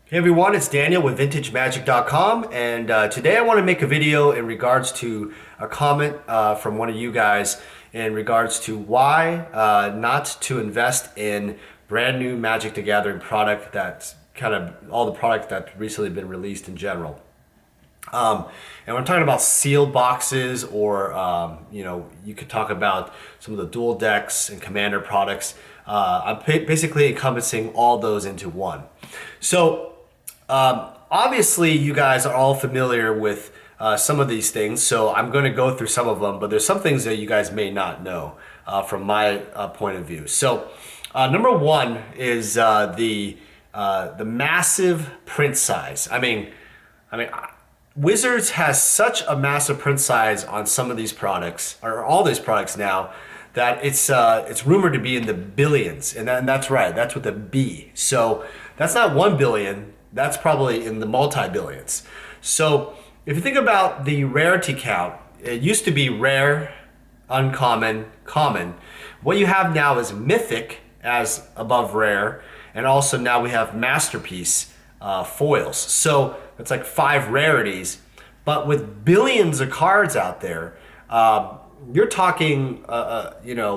Hey everyone, it's Daniel with VintageMagic.com, and today I want to make a video in regards to a comment from one of you guys in regards to why not to invest in brand new Magic the Gathering product that's kind of all the product that's recently been released in general. And when I'm talking about sealed boxes or, you could talk about some of the dual decks and commander products. I'm basically encompassing all those into one. So obviously, you guys are all familiar with some of these things, so I'm going to go through some of them, but there's some things that you guys may not know from my point of view. So number one is the massive print size. I mean, Wizards has such a massive print size on some of these products, or all these products now, that it's rumored to be in the billions, and that's right. That's with a B. So that's not 1 billion. That's probably in the multi-billions. So if you think about the rarity count, it used to be rare, uncommon, common. What you have now is mythic as above rare, and also now we have masterpiece foils. So it's like 5 rarities, but with billions of cards out there, you're talking,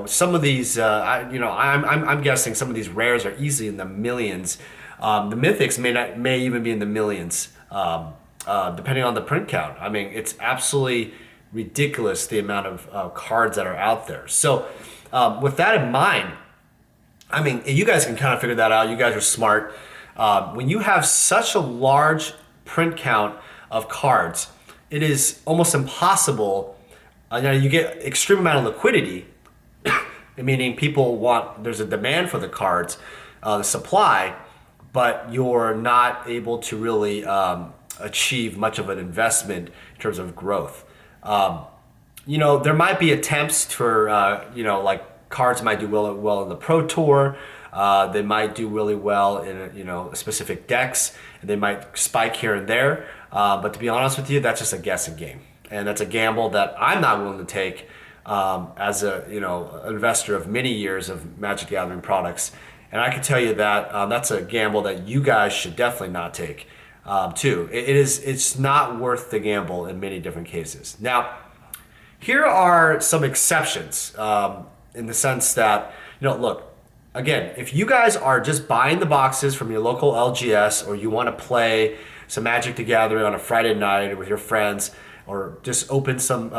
some of these, I'm guessing some of these rares are easily in the millions. The mythics may even be in the millions, depending on the print count. I mean, it's absolutely ridiculous the amount of cards that are out there. So with that in mind, I mean, you guys can kind of figure that out. You guys are smart. When you have such a large print count of cards, it is almost impossible. You get extreme amount of liquidity, meaning there's a demand for the cards, the supply, but you're not able to really achieve much of an investment in terms of growth. There might be attempts for, like cards might do well in the Pro Tour. They might do really well in specific decks, and they might spike here and there. But to be honest with you, that's just a guessing game, and that's a gamble that I'm not willing to take as an investor of many years of Magic the Gathering products. And I can tell you that that's a gamble that you guys should definitely not take too. It's not worth the gamble in many different cases. Now, here are some exceptions in the sense that, look, again, if you guys are just buying the boxes from your local LGS, or you want to play some Magic the Gathering on a Friday night with your friends, or just open some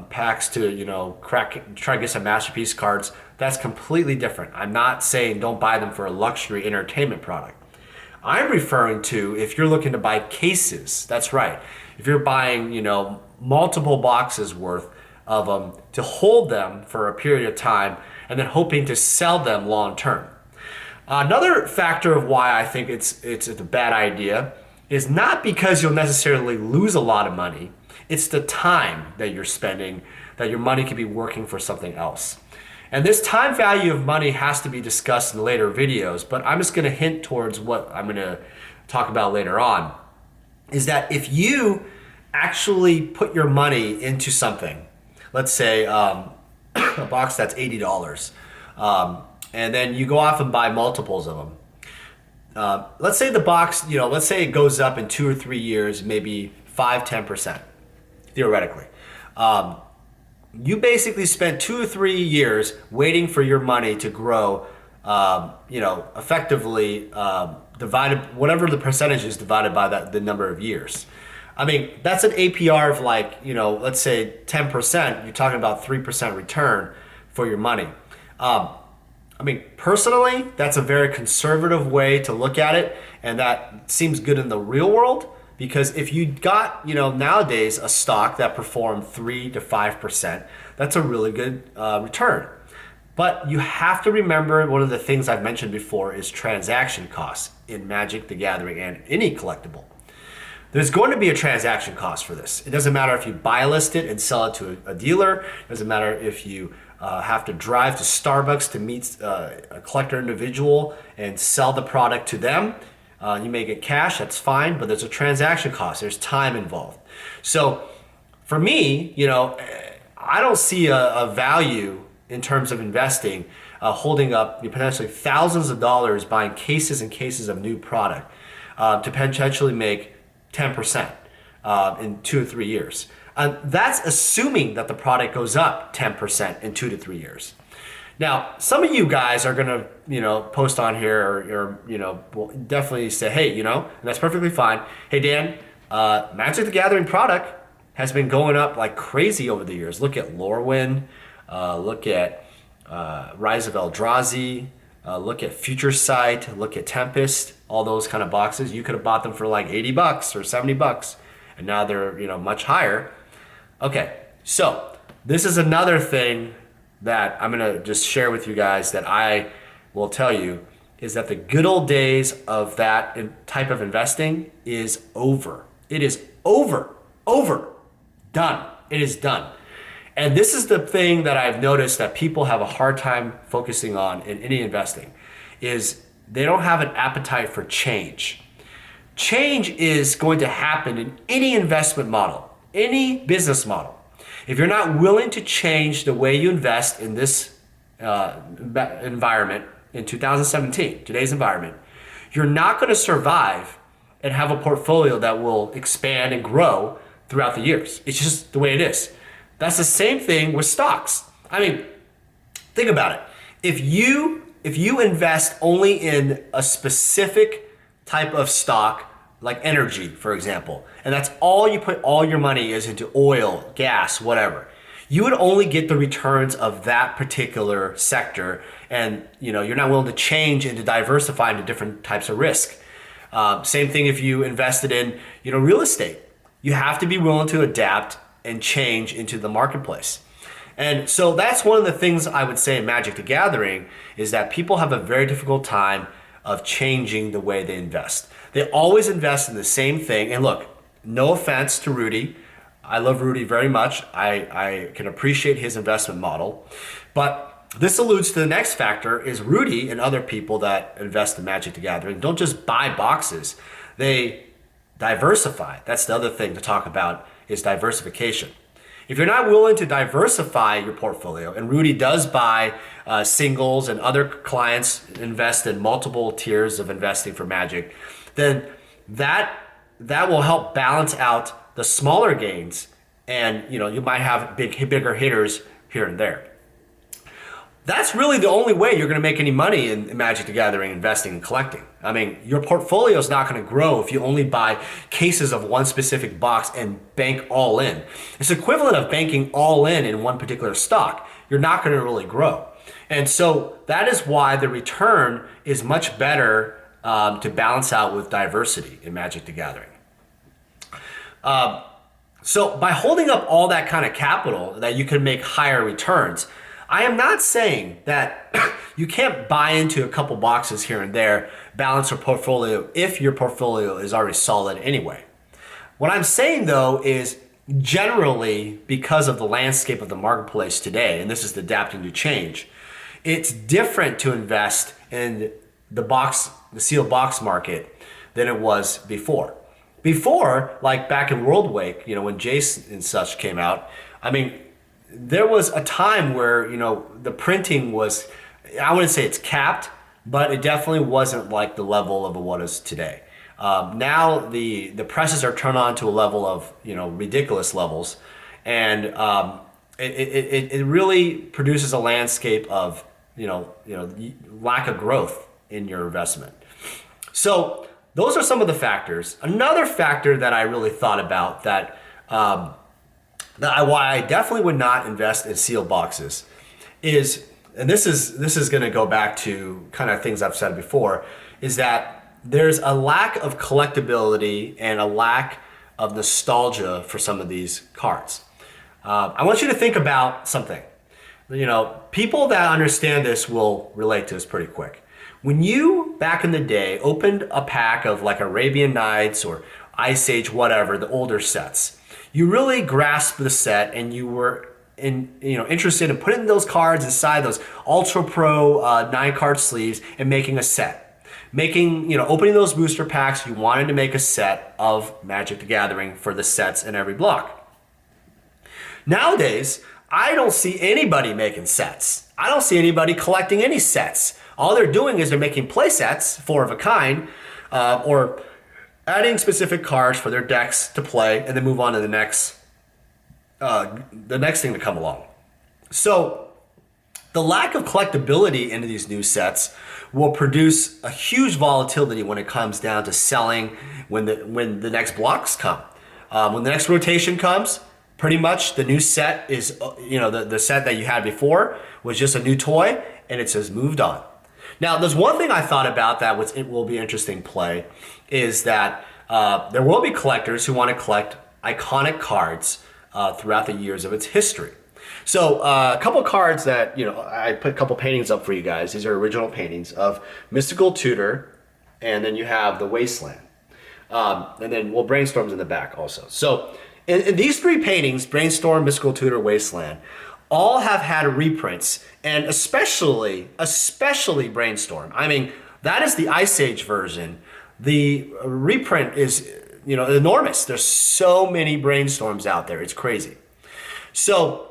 packs to try to get some masterpiece cards, that's completely different. I'm not saying don't buy them for a luxury entertainment product. I'm referring to if you're looking to buy cases. That's right. If you're buying multiple boxes worth of them to hold them for a period of time and then hoping to sell them long term. Another factor of why I think it's a bad idea is not because you'll necessarily lose a lot of money. It's the time that you're spending, that your money could be working for something else. And this time value of money has to be discussed in later videos, but I'm just going to hint towards what I'm going to talk about later on, is that if you actually put your money into something, let's say a box that's $80, and then you go off and buy multiples of them. Let's say the box, let's say it goes up in 2 or 3 years, maybe 5-10%. Theoretically, you basically spent 2 or 3 years waiting for your money to grow, effectively divided, whatever the percentage is divided by the number of years. I mean, that's an APR of like, let's say 10%, you're talking about 3% return for your money. Personally, that's a very conservative way to look at it, and that seems good in the real world. Because if you got, nowadays a stock that performed 3 to 5%, that's a really good return. But you have to remember, one of the things I've mentioned before is transaction costs in Magic the Gathering and any collectible. There's going to be a transaction cost for this. It doesn't matter if you buy list it and sell it to a dealer. It doesn't matter if you have to drive to Starbucks to meet a collector individual and sell the product to them. You may get cash, that's fine, but there's a transaction cost. There's time involved. So for me, I don't see a value in terms of investing, holding up potentially thousands of dollars buying cases and cases of new product. to potentially make 10% in 2 to 3 years. That's assuming that the product goes up 10% in 2 to 3 years. Now, some of you guys are gonna, post on here or will definitely say, hey, and that's perfectly fine. Hey, Dan, Magic the Gathering product has been going up like crazy over the years. Look at Lorwyn, look at Rise of Eldrazi, look at Future Sight, look at Tempest, all those kind of boxes. You could have bought them for like $80 or $70, and now they're much higher. Okay, so this is another thing that I'm gonna just share with you guys that I will tell you is that the good old days of that type of investing is over. It is over, done. It is done. And this is the thing that I've noticed that people have a hard time focusing on in any investing is they don't have an appetite for change. Change is going to happen in any investment model, any business model. If you're not willing to change the way you invest in this environment in 2017, today's environment, you're not going to survive and have a portfolio that will expand and grow throughout the years. It's just the way it is. That's the same thing with stocks. I mean, think about it. If you invest only in a specific type of stock, like energy, for example, and that's all you put all your money is into oil, gas, whatever, you would only get the returns of that particular sector, and you're not willing to change and to diversify into different types of risk. Same thing if you invested in real estate. You have to be willing to adapt and change into the marketplace. And so that's one of the things I would say in Magic the Gathering is that people have a very difficult time of changing the way they invest. They always invest in the same thing. And look, no offense to Rudy. I love Rudy very much. I can appreciate his investment model. But this alludes to the next factor is Rudy and other people that invest in Magic the Gathering don't just buy boxes. They diversify. That's the other thing to talk about is diversification. If you're not willing to diversify your portfolio, and Rudy does buy singles and other clients invest in multiple tiers of investing for Magic, then that will help balance out the smaller gains, and you might have bigger hitters here and there. That's really the only way you're going to make any money in Magic the Gathering investing and collecting. I mean, your portfolio is not going to grow if you only buy cases of one specific box and bank all in. It's equivalent of banking all in one particular stock. You're not going to really grow. And so that is why the return is much better to balance out with diversity in Magic the Gathering. So by holding up all that kind of capital that you can make higher returns, I am not saying that you can't buy into a couple boxes here and there, balance your portfolio if your portfolio is already solid anyway. What I'm saying though is generally because of the landscape of the marketplace today, and this is adapting to change, it's different to invest in the sealed box market than it was before. Before, like back in World Wake, when Jace and such came out, I mean, there was a time where, the printing was, I wouldn't say it's capped, but it definitely wasn't like the level of what is today. Now the presses are turned on to a level of, ridiculous levels. And it really produces a landscape of, lack of growth in your investment. So those are some of the factors. Another factor that I really thought about why I definitely would not invest in sealed boxes is, and this is going to go back to kind of things I've said before, is that there's a lack of collectability and a lack of nostalgia for some of these cards. I want you to think about something. People that understand this will relate to this pretty quick. When you, back in the day, opened a pack of like Arabian Nights or Ice Age, whatever, the older sets, you really grasped the set and you were interested in putting those cards inside those Ultra Pro 9-card sleeves and making a set. Opening those booster packs, you wanted to make a set of Magic the Gathering for the sets in every block. Nowadays, I don't see anybody making sets. I don't see anybody collecting any sets. All they're doing is they're making play sets, 4 of a kind, or adding specific cards for their decks to play, and then move on to the next thing to come along. So the lack of collectability into these new sets will produce a huge volatility when it comes down to selling when the next blocks come. When the next rotation comes, pretty much the new set is, the set that you had before was just a new toy, and it says moved on. Now, there's one thing I thought about that it will be interesting play is that there will be collectors who want to collect iconic cards throughout the years of its history. So a couple cards that, I put a couple paintings up for you guys. These are original paintings of Mystical Tutor, and then you have the Wasteland. And then, Brainstorm's in the back also. So in these three paintings, Brainstorm, Mystical Tutor, Wasteland, all have had reprints, and especially Brainstorm. I mean, that is the Ice Age version. The reprint is, enormous. There's so many Brainstorms out there. It's crazy. So,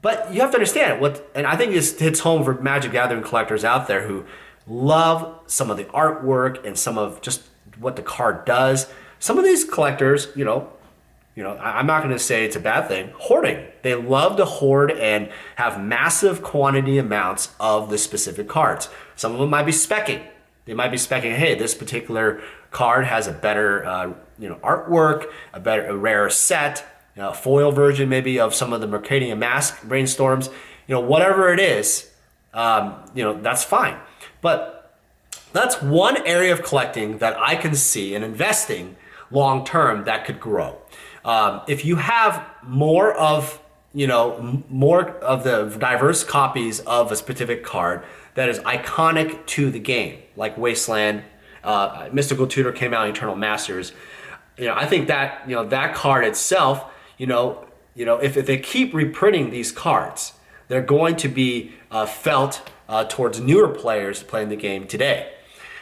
but you have to understand and I think this hits home for Magic Gathering collectors out there who love some of the artwork and some of just what the card does. Some of these collectors, I'm not going to say it's a bad thing, hoarding. They love to hoard and have massive quantity amounts of the specific cards. Some of them might be speccing. They might be speccing, hey, this particular card has a better, artwork, a rarer set, foil version maybe of some of the Mercadian Mask Brainstorms, whatever it is, that's fine. But that's one area of collecting that I can see and investing long term that could grow. If you have more of the diverse copies of a specific card that is iconic to the game, like Wasteland, Mystical Tutor came out in Eternal Masters. I think that that card itself, if they keep reprinting these cards, they're going to be felt towards newer players playing the game today.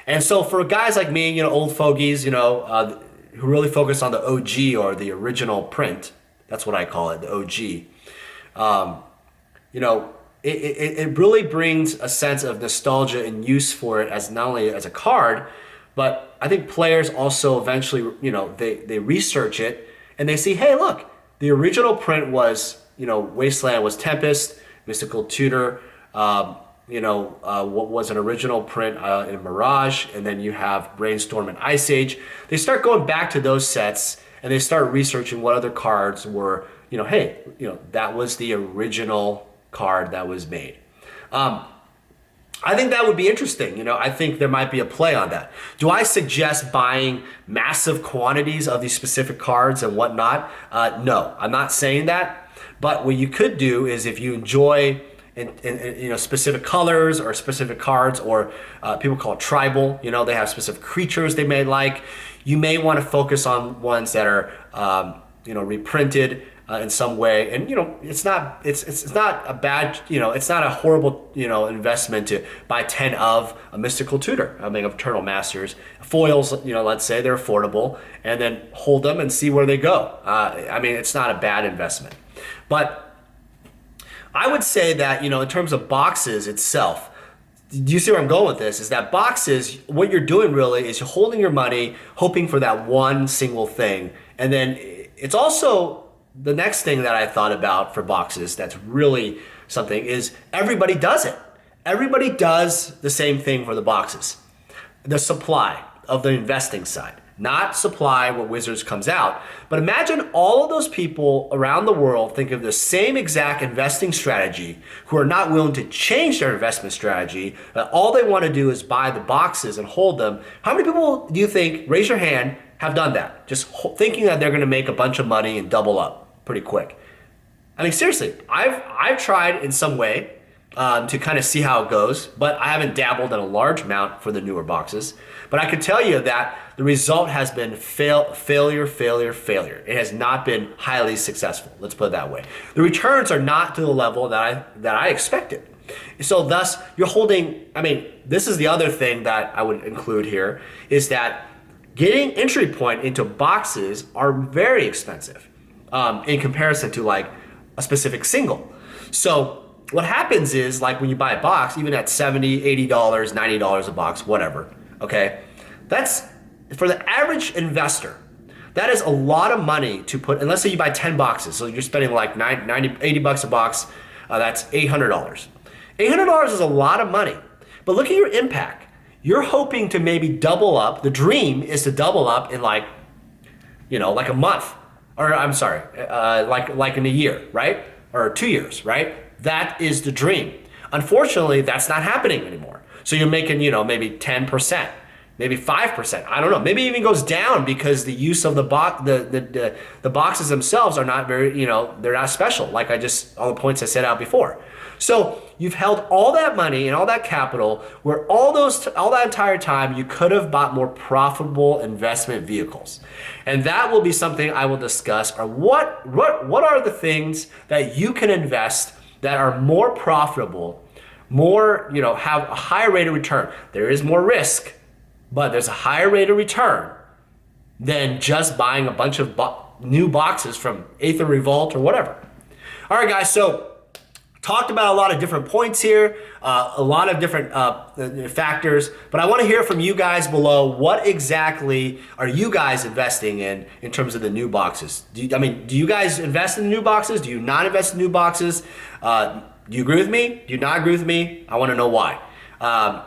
And so for guys like me, old fogies, who really focus on the OG or the original print, that's what I call it, the OG. It really brings a sense of nostalgia and use for it as not only as a card, but I think players also eventually, they research it and they see, hey, look, the original print was, Wasteland was Tempest, Mystical Tutor, what was an original print in Mirage, and then you have Brainstorm and Ice Age. They start going back to those sets and they start researching what other cards were, that was the original card that was made. I think that would be interesting. I think there might be a play on that. Do I suggest buying massive quantities of these specific cards and whatnot? No, I'm not saying that. But what you could do is if you enjoy specific colors or specific cards, or people call it tribal, they have specific creatures they may like. You may want to focus on ones that are, reprinted in some way. And, it's not a bad, it's not a horrible, investment to buy 10 of a Mystical Tutor, of Eternal Masters. Foils, let's say they're affordable, and then hold them and see where they go. It's not a bad investment. But I would say that, in terms of boxes itself, do you see where I'm going with this? Is that boxes, what you're doing really is you're holding your money, hoping for that one single thing. And then it's also the next thing that I thought about for boxes that's really something is everybody does it. Everybody does the same thing for the boxes. The supply of the investing side. Not supply what Wizards comes out, but imagine all of those people around the world think of the same exact investing strategy who are not willing to change their investment strategy. All they want to do is buy the boxes and hold them. How many people do you think, raise your hand, have done that? Just thinking that they're going to make a bunch of money and double up pretty quick. Seriously, I've tried in some way to kind of see how it goes, but I haven't dabbled in a large amount for the newer boxes. But I can tell you that the result has been failure. It has not been highly successful. Let's put it that way. The returns are not to the level that I expected. So thus, you're holding, this is the other thing that I would include here, is that getting entry point into boxes are very expensive in comparison to like a specific single. So what happens is, like when you buy a box, even at $70, $80, $90 a box, whatever, okay, that's for the average investor, that is a lot of money to put, and let's say you buy 10 boxes, so you're spending like 80 bucks a box, that's $800. $800 is a lot of money, but look at your impact. You're hoping to maybe double up. The dream is to double up in like a month, or I'm sorry, like in a year, right? Or 2 years, right? That is the dream. Unfortunately, that's not happening anymore. So you're making, maybe 10%, maybe 5%. I don't know. Maybe it even goes down because the use of the boxes themselves are not very, they're not special. Like all the points I set out before. So you've held all that money and all that capital where all that entire time you could have bought more profitable investment vehicles. And that will be something I will discuss, or what are the things that you can invest that are more profitable, more, have a higher rate of return. There is more risk, but there's a higher rate of return than just buying a bunch of new boxes from Eighth and Revolt or whatever. All right, guys, so talked about a lot of different points here, a lot of different factors, but I want to hear from you guys below. What exactly are you guys investing in terms of the new boxes? Do you guys invest in the new boxes? Do you not invest in new boxes? Do you agree with me? Do you not agree with me? I want to know why.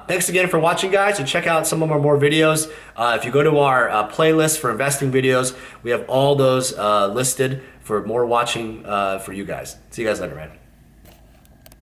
Thanks again for watching, guys, and check out some of our more videos. If you go to our playlist for investing videos, we have all those listed for more watching for you guys. See you guys later, man.